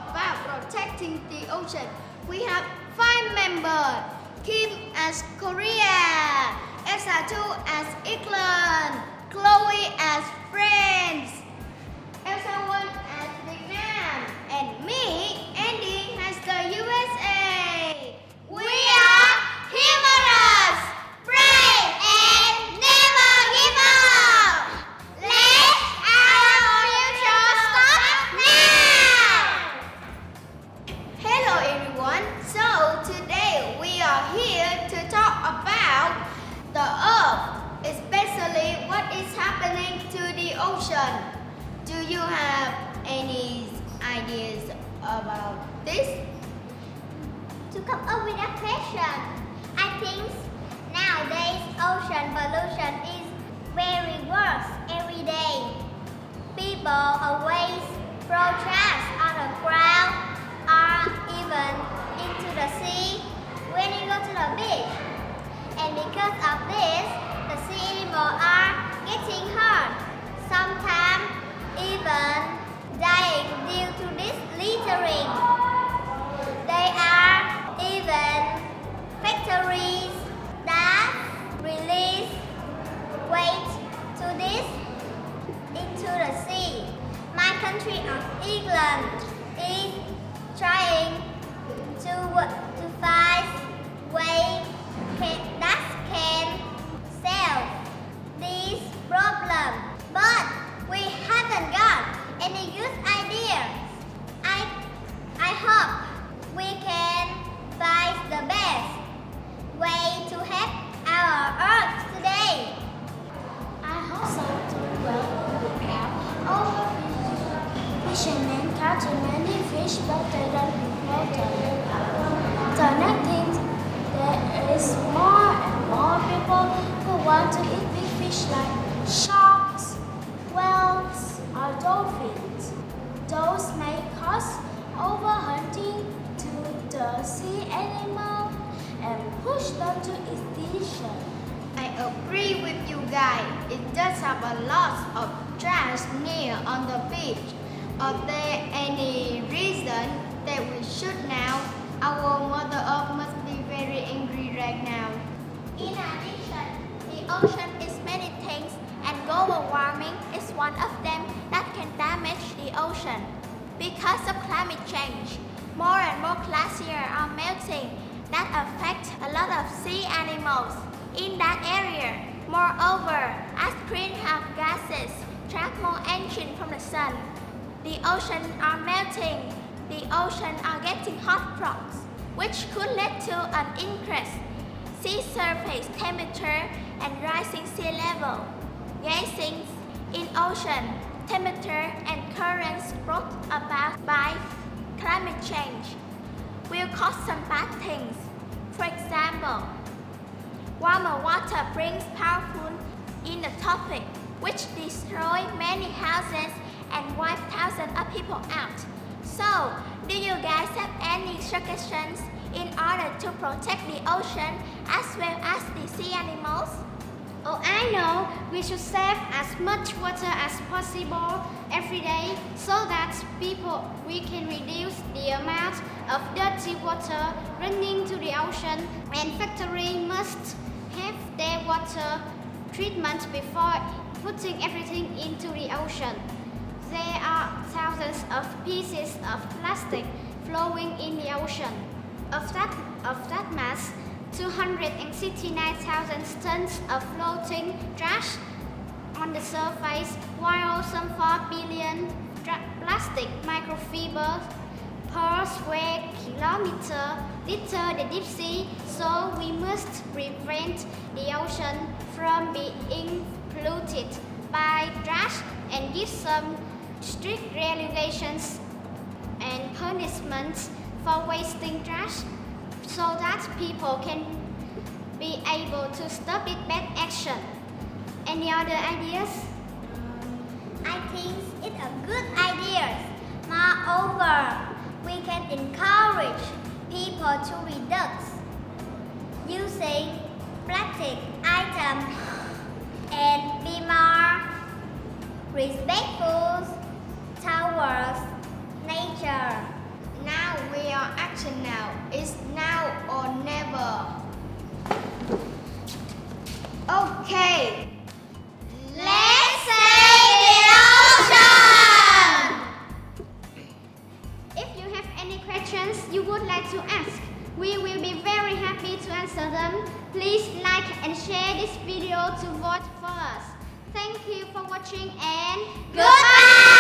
about protecting the ocean. We have 5 members. Kim as Korea, Elsa 2 as England, Chloe as France, Elsa 1 as Vietnam, and me, Andy, as the USA. We are humorous, brave, and never give up. Let our future start now. Hello everyone. So today we are here to talk about the Earth, especially what is happening to the ocean. Do you have any ideas about this? To come up with a question, I think nowadays ocean pollution is very worse every day. People always throw trash on the ground or even into the sea when you go to the beach. And because of this, the sea animals are getting hurt, sometimes even dying due to this littering. There are even factories that release waste to this into the sea. My country of England is trying to find ways that can solve this problem, but we haven't got any good ideas. I hope we can find the best way to help our Earth today. I also do well look out over fishermen catching many fish, but they don't report them. The next thing, there is more and more people who want to eat big fish like sharks, whales, or dolphins. Those may cause overhunting to the sea animal and push them to extinction. I agree with you guys. It does have a lot of trash near on the beach. Are there any reason that we should now? Our Mother Earth must be very angry right now. In addition, the ocean is many things and global warming is one of them that can damage the ocean. Because of climate change, more and more glaciers are melting that affect a lot of sea animals in that area. Moreover, as greenhouse gases trap more energy from the sun, the oceans are melting. The oceans are getting hot frogs, which could lead to an increased sea surface temperature and rising sea level. Rising in ocean temperature and currents brought about by climate change will cause some bad things. For example, warmer water brings powerful in the tropic, which destroy many houses and wipe thousands of people out. So, do you guys have any suggestions in order to protect the ocean as well as the sea animals? Oh, I know. We should save as much water as possible every day so that we can reduce the amount of dirty water running to the ocean, and factories must have their water treatment before putting everything into the ocean. There are thousands of pieces of plastic flowing in the ocean. Of that mass, 269,000 tons of floating trash on the surface, while some 4 billion plastic microfibers per square kilometer litter the deep sea. So we must prevent the ocean from being polluted by trash and give some strict regulations and punishments for wasting trash so that people can be able to stop it bad action. Any other ideas? I think it's a good idea. Moreover, we can encourage people to reduce using plastic items and be more respectful towards nature. action now. It's now or never. Okay. Let's save the ocean! If you have any questions you would like to ask, we will be very happy to answer them. Please like and share this video to vote for us. Thank you for watching and Goodbye!